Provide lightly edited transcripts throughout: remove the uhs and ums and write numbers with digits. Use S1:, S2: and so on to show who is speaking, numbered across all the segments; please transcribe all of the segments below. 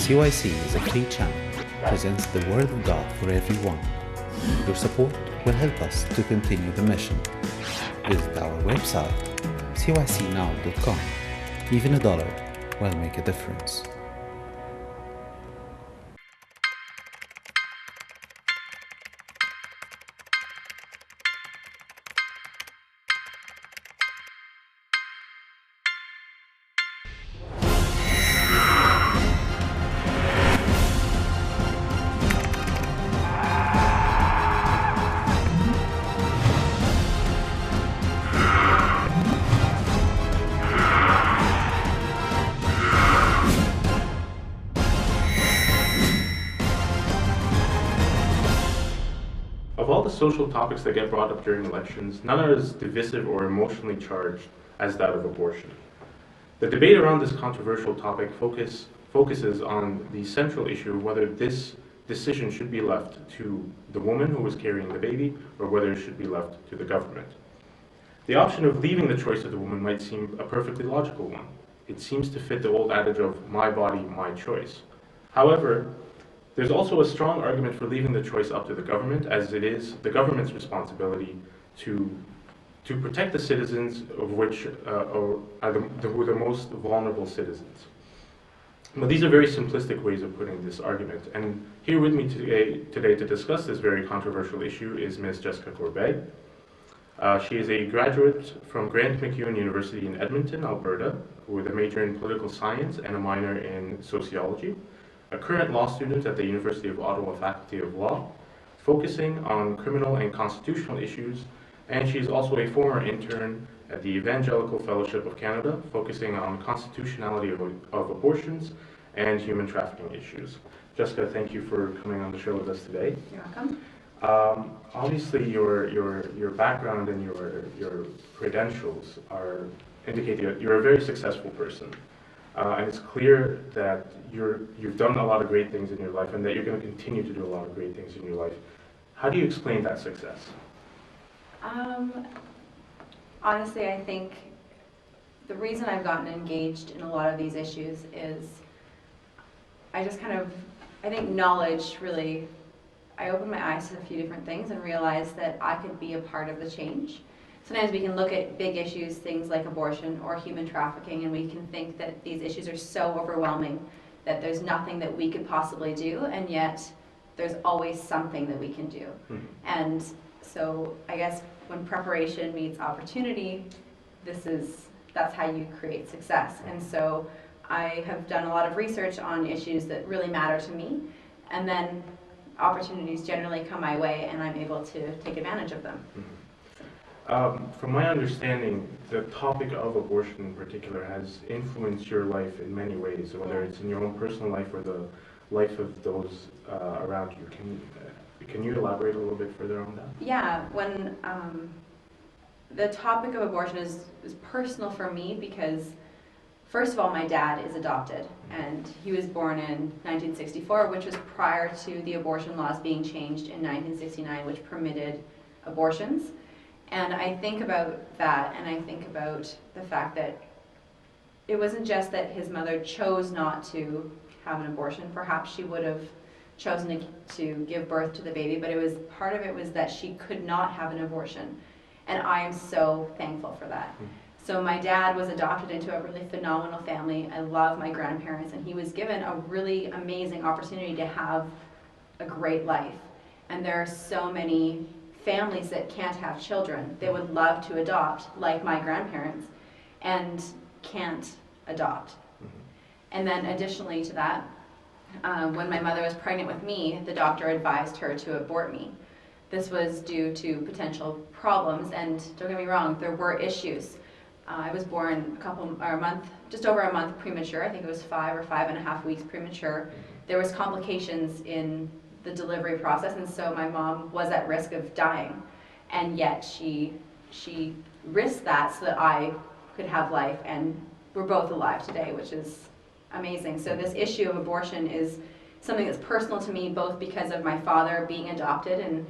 S1: CYC is a free channel, presents the Word of God for everyone. Your support will help us to continue the mission. Visit our website, cycnow.com. Even $1 will make a difference.
S2: Of all the social topics that get brought up during elections, none are as divisive or emotionally charged as that of abortion. The debate around this controversial topic focuses on the central issue of whether this decision should be left to the woman who was carrying the baby or whether it should be left to the government. The option of leaving the choice of the woman might seem a perfectly logical one. It seems to fit the old adage of my body, my choice. However, there's also a strong argument for leaving the choice up to the government, as it is the government's responsibility to protect the citizens of which who are the most vulnerable citizens. But these are very simplistic ways of putting this argument. And here with me today to discuss this very controversial issue is Ms. Jessica Corbeil. She is a graduate from Grant MacEwan University in Edmonton, Alberta, with a major in political science and a minor in sociology. A current law student at the University of Ottawa Faculty of Law, focusing on criminal and constitutional issues, and she's also a former intern at the Evangelical Fellowship of Canada, focusing on constitutionality of abortions and human trafficking issues. Jessica, thank you for coming on the show with us today.
S3: You're welcome.
S2: Obviously, your background and your credentials indicate that you're a very successful person. And it's clear that you've done a lot of great things in your life and that you're going to continue to do a lot of great things in your life. How do you explain that success?
S3: Honestly, I think the reason I've gotten engaged in a lot of these issues is I think knowledge really, I opened my eyes to a few different things and realized that I could be a part of the change. Sometimes we can look at big issues, things like abortion or human trafficking, and we can think that these issues are so overwhelming that there's nothing that we could possibly do, and yet there's always something that we can do. Mm-hmm. And so I guess when preparation meets opportunity, that's how you create success. And so I have done a lot of research on issues that really matter to me, and then opportunities generally come my way and I'm able to take advantage of them. Mm-hmm.
S2: From my understanding, the topic of abortion in particular has influenced your life in many ways, whether it's in your own personal life or the life of those around you. Can you elaborate a little bit further on that?
S3: Yeah, when the topic of abortion is personal for me because, first of all, my dad is adopted, and he was born in 1964, which was prior to the abortion laws being changed in 1969, which permitted abortions. And I think about that, and I think about the fact that it wasn't just that his mother chose not to have an abortion. Perhaps she would have chosen to give birth to the baby, but part of it was that she could not have an abortion. And I am so thankful for that. So my dad was adopted into a really phenomenal family. I love my grandparents, and he was given a really amazing opportunity to have a great life. And there are so many families that can't have children. They would love to adopt, like my grandparents, and can't adopt. Mm-hmm. And then additionally to that, when my mother was pregnant with me, the doctor advised her to abort me. This was due to potential problems, and don't get me wrong, there were issues. I was born just over a month premature. I think it was 5 or 5.5 weeks premature. Mm-hmm. There was complications in the delivery process, and so my mom was at risk of dying, and yet she risked that so that I could have life, and we're both alive today, which is amazing. So this issue of abortion is something that's personal to me, both because of my father being adopted, and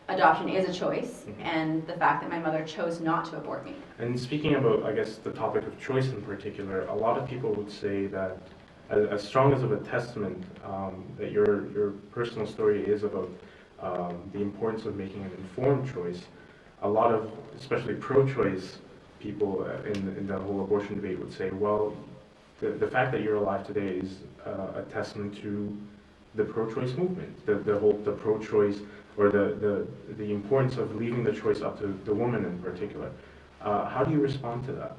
S3: adoption is a choice, mm-hmm. and the fact that my mother chose not to abort me.
S2: And speaking about, I guess, the topic of choice in particular, a lot of people would say that as strong as of a testament that your personal story is about the importance of making an informed choice. A lot of, especially pro-choice people in the whole abortion debate would say, well, the fact that you're alive today is a testament to the pro-choice movement, the pro-choice, or the importance of leaving the choice up to the woman in particular. How do you respond to that?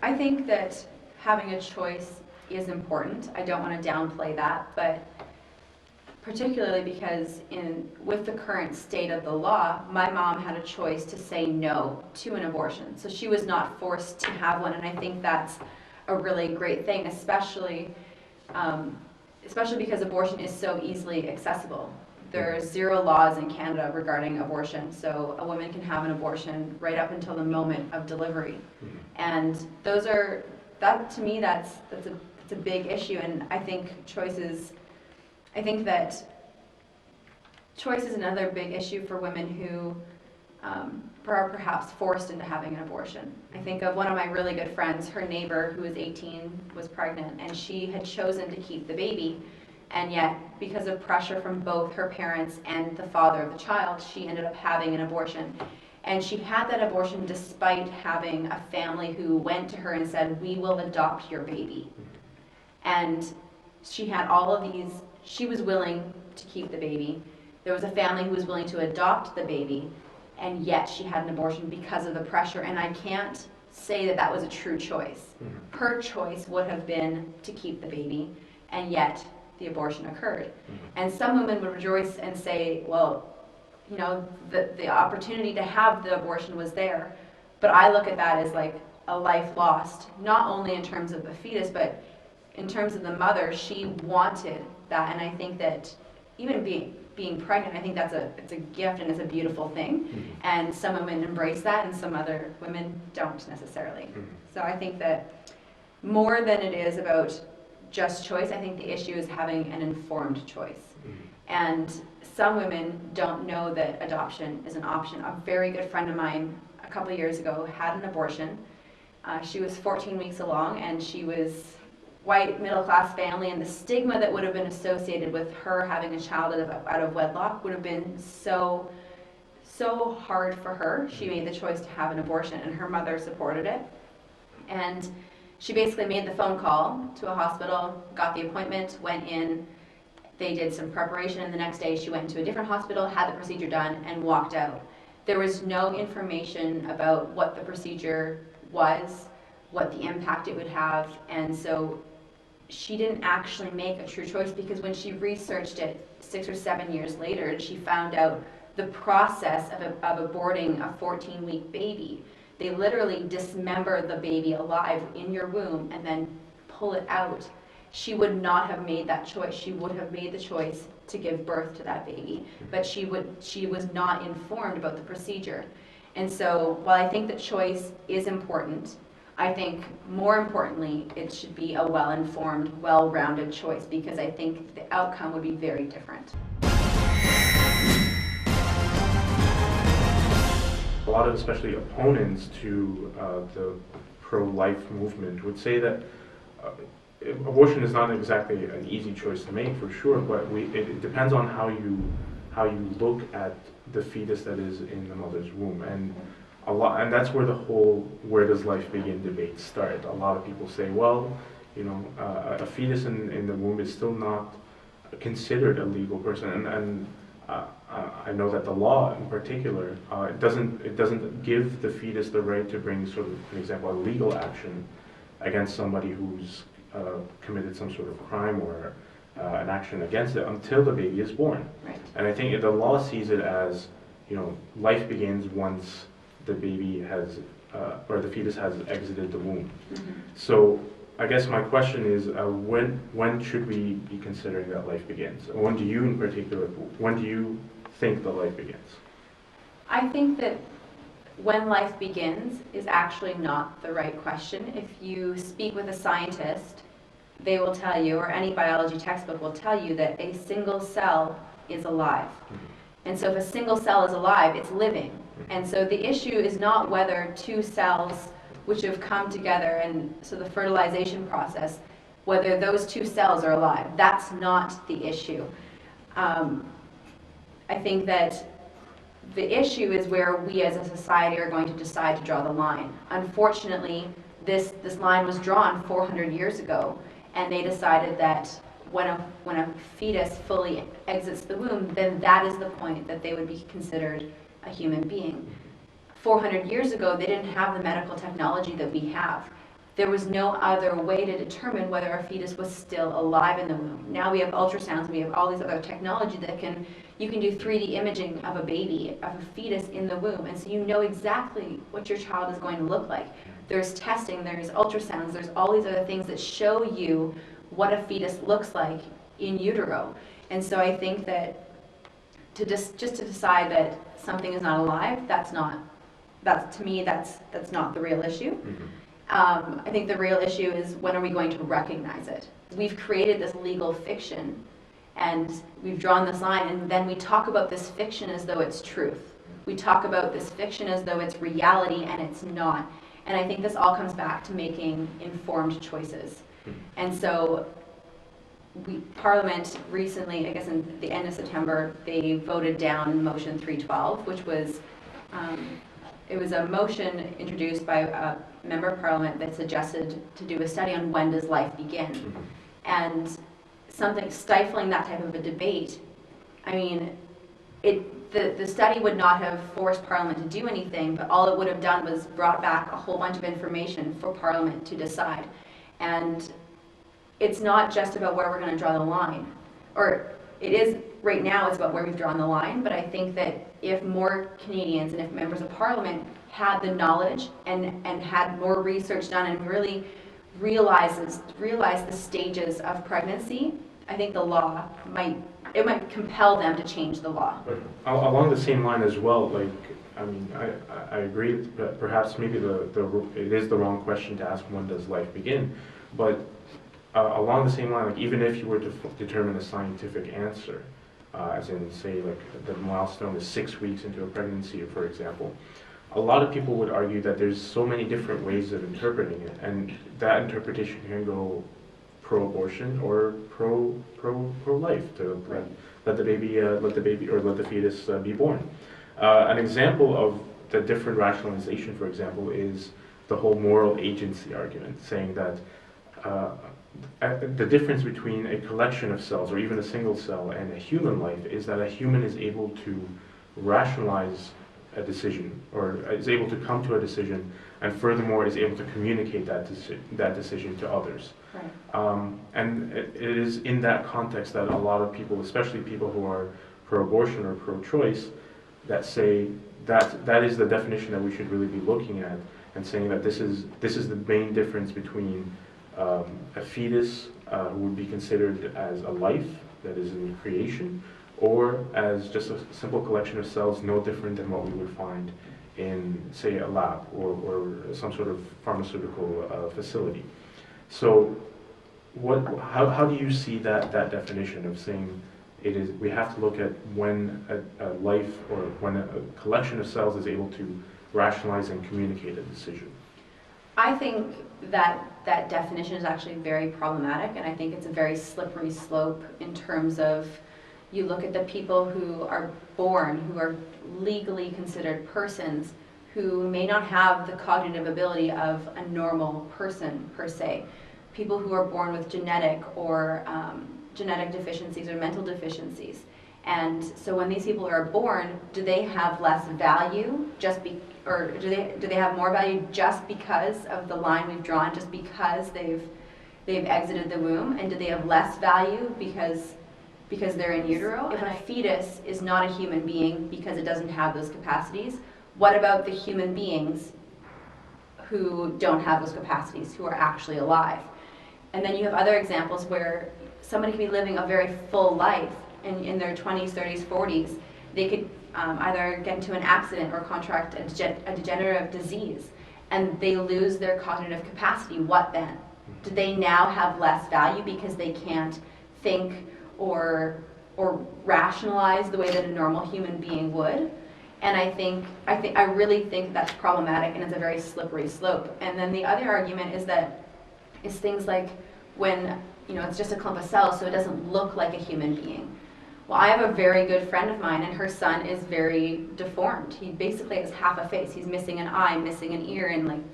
S3: I think that having a choice is important. I don't want to downplay that, but particularly because with the current state of the law, my mom had a choice to say no to an abortion. So she was not forced to have one, and I think that's a really great thing, especially because abortion is so easily accessible. There are 0 laws in Canada regarding abortion, so a woman can have an abortion right up until the moment of delivery. And to me, that's a big issue, and I think that choice is another big issue for women who are perhaps forced into having an abortion. I think of one of my really good friends, her neighbor who was 18 was pregnant, and she had chosen to keep the baby, and yet because of pressure from both her parents and the father of the child, she ended up having an abortion. And she had that abortion despite having a family who went to her and said, "We will adopt your baby." And she had all of these, she was willing to keep the baby. There was a family who was willing to adopt the baby, and yet she had an abortion because of the pressure. And I can't say that that was a true choice. Her choice would have been to keep the baby, and yet the abortion occurred. And some women would rejoice and say, well, you know, the opportunity to have the abortion was there. But I look at that as like a life lost, not only in terms of the fetus, but in terms of the mother. She wanted that, and I think that even being pregnant, I think it's a gift and it's a beautiful thing. And some women embrace that, and some other women don't necessarily. So I think that more than it is about just choice, I think the issue is having an informed choice. And some women don't know that adoption is an option. A very good friend of mine a couple years ago had an abortion. She was 14 weeks along, and she was white, middle-class family, and the stigma that would have been associated with her having a child out of wedlock would have been so hard for her. She made the choice to have an abortion, and her mother supported it. And she basically made the phone call to a hospital, got the appointment, went in. They did some preparation, and the next day she went to a different hospital, had the procedure done, and walked out. There was no information about what the procedure was, what the impact it would have, and so she didn't actually make a true choice, because when she researched it 6 or 7 years later, and she found out the process of aborting a 14-week baby, they literally dismember the baby alive in your womb and then pull it out. She would not have made that choice. She would have made the choice to give birth to that baby, but she was not informed about the procedure. And so while I think that choice is important, I think more importantly, it should be a well-informed, well-rounded choice, because I think the outcome would be very different.
S2: A lot of, especially opponents to the pro-life movement, would say that abortion is not exactly an easy choice to make, for sure, but it depends on how you look at the fetus that is in the mother's womb, and that's where the whole "where does life begin" debate starts. A lot of people say, well, you know, a fetus in the womb is still not considered a legal person, and I know that the law in particular it doesn't give the fetus the right to bring, sort of, an example, a legal action against somebody who's committed some sort of crime or an action against it until the baby is born.
S3: Right.
S2: And I think the law sees it as, you know, life begins once the baby has or the fetus has exited the womb. So I guess my question is, when should we be considering that life begins? When do you, in particular, when do you think the life begins?
S3: I think that when life begins is actually not the right question. If you speak with a scientist, they will tell you, or any biology textbook will tell you, that a single cell is alive. And so if a single cell is alive, it's living. And so the issue is not whether two cells which have come together, and so the fertilization process, whether those two cells are alive. That's not the issue. I think that the issue is where we as a society are going to decide to draw the line. Unfortunately, this line was drawn 400 years ago, and they decided that when a fetus fully exits the womb, then that is the point that they would be considered a human being. 400 years ago, they didn't have the medical technology that we have. There was no other way to determine whether a fetus was still alive in the womb. Now we have ultrasounds, we have all these other technology that you can do 3D imaging of a baby, of a fetus in the womb, and so you know exactly what your child is going to look like. There's testing, there's ultrasounds, there's all these other things that show you what a fetus looks like in utero. And so I think that just to decide that something is not alive, to me, that's not the real issue. I think the real issue is, when are we going to recognize it? We've created this legal fiction, and we've drawn this line, and then we talk about this fiction as though it's truth. We talk about this fiction as though it's reality, and it's not. And I think this all comes back to making informed choices. And so Parliament recently, I guess in the end of September, they voted down Motion 312, which was it was a motion introduced by a member of Parliament that suggested to do a study on when does life begin. And something stifling that type of a debate, I mean, the study would not have forced Parliament to do anything, but all it would have done was brought back a whole bunch of information for Parliament to decide. And it's not just about where we're going to draw the line, or it is right now, it's about where we've drawn the line, but I think that if more Canadians and if members of Parliament had the knowledge and had more research done and really realized the stages of pregnancy, I think the law might compel them to change the law.
S2: But along the same line as well, like, I mean, I agree that perhaps maybe it is the wrong question to ask, when does life begin? But along the same line, like, even if you were to determine a scientific answer, as in, say, like, the milestone is 6 weeks into a pregnancy, for example, a lot of people would argue that there's so many different ways of interpreting it, and that interpretation can go pro-abortion or pro-life, to let the fetus be born. An example of the different rationalization, for example, is the whole moral agency argument, saying that the difference between a collection of cells, or even a single cell, and a human life is that a human is able to rationalize a decision, or is able to come to a decision, and furthermore is able to communicate that decision to others.
S3: Right.
S2: And it is in that context that a lot of people, especially people who are pro-abortion or pro-choice, that say that is the definition that we should really be looking at, and saying that this is the main difference between a fetus who would be considered as a life that is in creation, or as just a simple collection of cells, no different than what we would find in, say, a lab or some sort of pharmaceutical facility. So how do you see that definition of saying we have to look at when a life, or when a collection of cells is able to rationalize and communicate a decision?
S3: I think that definition is actually very problematic, and I think it's a very slippery slope in terms of, you look at the people who are born, who are legally considered persons, who may not have the cognitive ability of a normal person per se. People who are born with genetic deficiencies or mental deficiencies. And so when these people are born, do they have less value or do they have more value just because of the line we've drawn, just because they've exited the womb? And do they have less value because they're in utero? If a fetus is not a human being because it doesn't have those capacities, what about the human beings who don't have those capacities, who are actually alive? And then you have other examples where somebody can be living a very full life, and in their 20s, 30s, 40s, they could either get into an accident or contract a degenerative disease, and they lose their cognitive capacity. What then? Do they now have less value because they can't think or rationalize the way that a normal human being would? And I really think that's problematic, and it's a very slippery slope. And then the other argument is things like, when, it's just a clump of cells, so it doesn't look like a human being. Well, I have a very good friend of mine, and her son is very deformed. He basically has half a face. He's missing an eye, missing an ear, and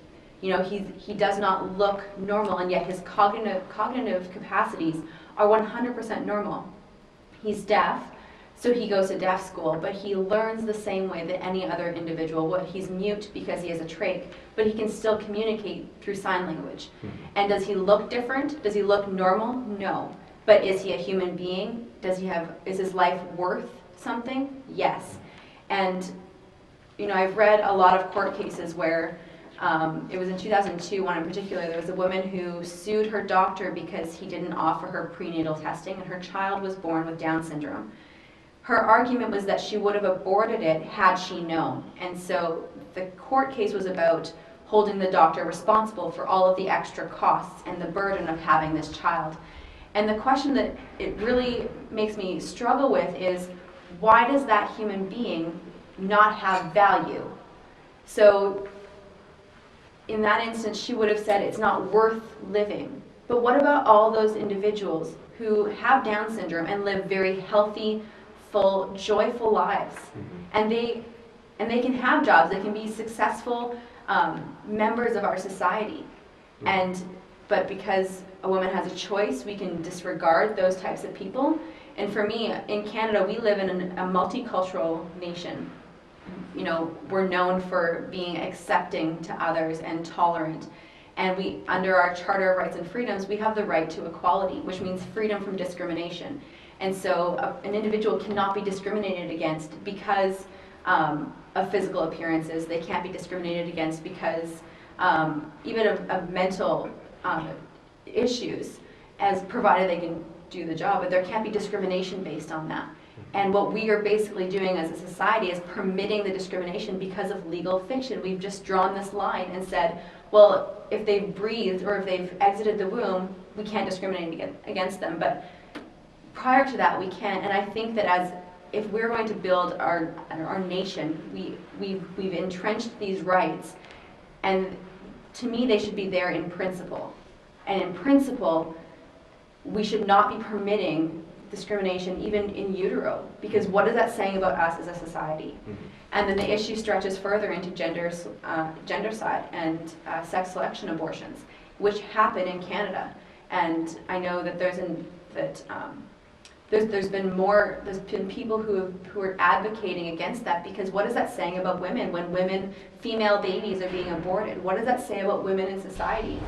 S3: he does not look normal, and yet his cognitive capacities are 100% normal. He's deaf, so he goes to deaf school, but he learns the same way that any other individual would. He's mute because he has a trach, but he can still communicate through sign language. And does he look different? Does he look normal? No. But is he a human being? Is his life worth something? Yes. And, I've read a lot of court cases where it was in 2002, one in particular, there was a woman who sued her doctor because he didn't offer her prenatal testing, and her child was born with Down syndrome. Her argument was that she would have aborted it had she known. And so the court case was about holding the doctor responsible for all of the extra costs and the burden of having this child. And the question that it really makes me struggle with is, why does that human being not have value? So in that instance, she would have said it's not worth living. But what about all those individuals who have Down syndrome and live very healthy, full, joyful lives? And they can have jobs, they can be successful members of our society. But because a woman has a choice, we can disregard those types of people. And for me, in Canada, we live in a multicultural nation. We're known for being accepting to others and tolerant. And under our Charter of Rights and Freedoms, we have the right to equality, which means freedom from discrimination. And so an individual cannot be discriminated against because of physical appearances. They can't be discriminated against because even of mental issues, as provided they can do the job, but there can't be discrimination based on that. And what we are basically doing as a society is permitting the discrimination because of legal fiction. We've just drawn this line and said, well, if they've breathed or if they've exited the womb, we can't discriminate against them. But prior to that, we can. And I think that if we're going to build our nation, we've entrenched these rights, and to me, they should be there in principle. And in principle, we should not be permitting discrimination even in utero, because what is that saying about us as a society? And then the issue stretches further into gender side and sex selection abortions, which happen in Canada. And I know that there's been people who are advocating against that, because what is that saying about women when female babies are being aborted? What does that say about women in society?